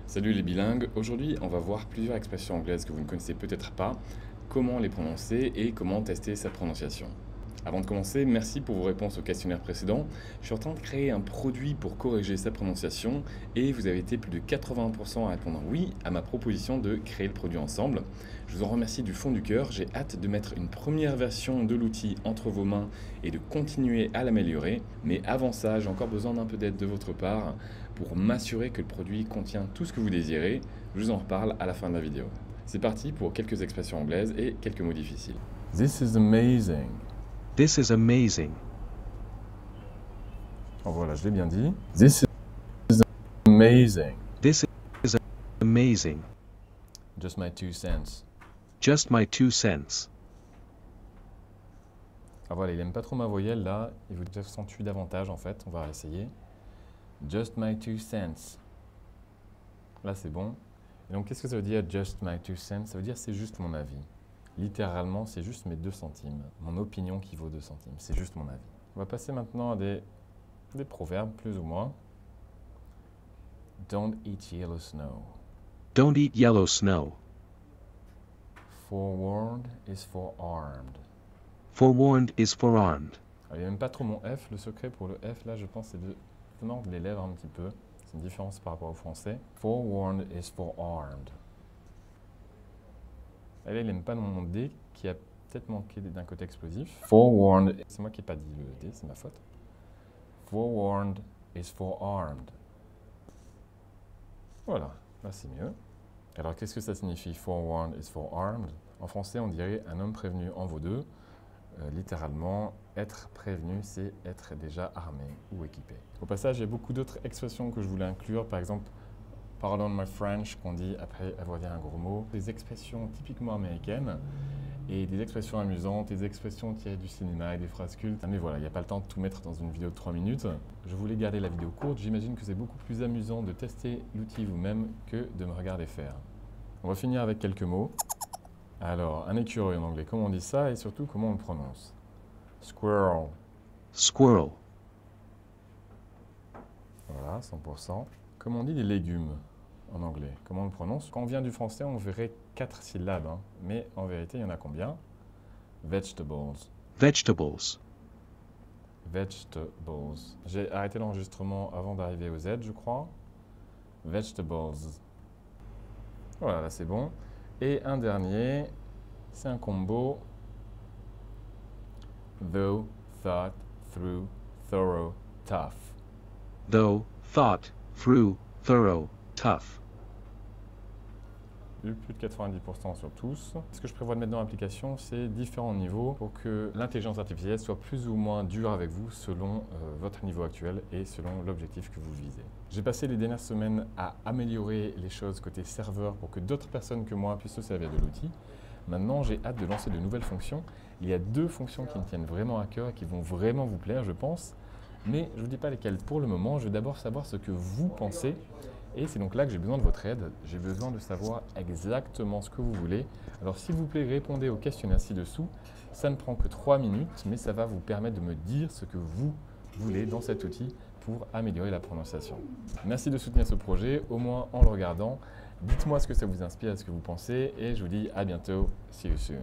Salut les bilingues, aujourd'hui on va voir plusieurs expressions anglaises que vous ne connaissez peut-être pas, comment les prononcer et comment tester sa prononciation. Avant de commencer, merci pour vos réponses au questionnaire précédent. Je suis en train de créer un produit pour corriger sa prononciation et vous avez été plus de 80% à répondre oui à ma proposition de créer le produit ensemble. Je vous en remercie du fond du cœur, j'ai hâte de mettre une première version de l'outil entre vos mains et de continuer à l'améliorer. Mais avant ça, j'ai encore besoin d'un peu d'aide de votre part pour m'assurer que le produit contient tout ce que vous désirez. Je vous en reparle à la fin de la vidéo. C'est parti pour quelques expressions anglaises et quelques mots difficiles. This is amazing. This is amazing. Oh, voilà, je l'ai bien dit. This is amazing. This is amazing. Just my 2 cents. Just my 2 cents. Ah voilà, il aime pas trop ma voyelle là, il vous accentue davantage en fait, on va essayer. Just my 2 cents. Là c'est bon. Et donc qu'est-ce que ça veut dire just my 2 cents? Ça veut dire c'est juste mon avis. Littéralement, c'est juste mes 2 centimes. Mon opinion qui vaut 2 centimes. C'est juste mon avis. On va passer maintenant à des proverbes, plus ou moins. Don't eat yellow snow. Don't eat yellow snow. Forewarned is forearmed. Forewarned is forearmed. Alors, il n'y a même pas trop mon F. Le secret pour le F, là, je pense, c'est de mordre les lèvres un petit peu. C'est une différence par rapport au français. Forewarned is forearmed. Et là, il n'aime pas mon D qui a peut-être manqué d'un côté explosif. Forewarned, c'est moi qui n'ai pas dit le D, c'est ma faute. Forewarned is forearmed. Voilà, là c'est mieux. Alors qu'est-ce que ça signifie forewarned is forearmed? En français, on dirait un homme prévenu en vaut deux. Littéralement, être prévenu, c'est être déjà armé ou équipé. Au passage, il y a beaucoup d'autres expressions que je voulais inclure, par exemple, pardon my French, qu'on dit après avoir dit un gros mot. Des expressions typiquement américaines et des expressions amusantes, des expressions tirées du cinéma et des phrases cultes. Mais voilà, il n'y a pas le temps de tout mettre dans une vidéo de 3 minutes. Je voulais garder la vidéo courte. J'imagine que c'est beaucoup plus amusant de tester l'outil vous-même que de me regarder faire. On va finir avec quelques mots. Alors, un écureuil en anglais, comment on dit ça et surtout comment on le prononce? Squirrel. Squirrel. Voilà, 100%. Comment on dit des légumes en anglais? Comment on le prononce? Quand on vient du français, on verrait 4 syllabes, hein. Mais en vérité, il y en a combien? Vegetables. Vegetables. Vegetables. J'ai arrêté l'enregistrement avant d'arriver au Z, je crois. Vegetables. Voilà, là c'est bon. Et un dernier, c'est un combo. Though, thought, through, thorough, tough. Though, thought, through, thorough, tough. Plus de 90% sur tous. Ce que je prévois de mettre dans l'application, c'est différents niveaux pour que l'intelligence artificielle soit plus ou moins dure avec vous selon votre niveau actuel et selon l'objectif que vous visez. J'ai passé les dernières semaines à améliorer les choses côté serveur pour que d'autres personnes que moi puissent se servir de l'outil. Maintenant, j'ai hâte de lancer de nouvelles fonctions. Il y a 2 fonctions qui me tiennent vraiment à cœur et qui vont vraiment vous plaire, je pense. Mais je ne vous dis pas lesquelles pour le moment. Je veux d'abord savoir ce que vous pensez. Et c'est donc là que j'ai besoin de votre aide. J'ai besoin de savoir exactement ce que vous voulez. Alors s'il vous plaît, répondez au questionnaire ci-dessous. Ça ne prend que 3 minutes, mais ça va vous permettre de me dire ce que vous voulez dans cet outil pour améliorer la prononciation. Merci de soutenir ce projet, au moins en le regardant. Dites-moi ce que ça vous inspire, ce que vous pensez, et je vous dis à bientôt. See you soon.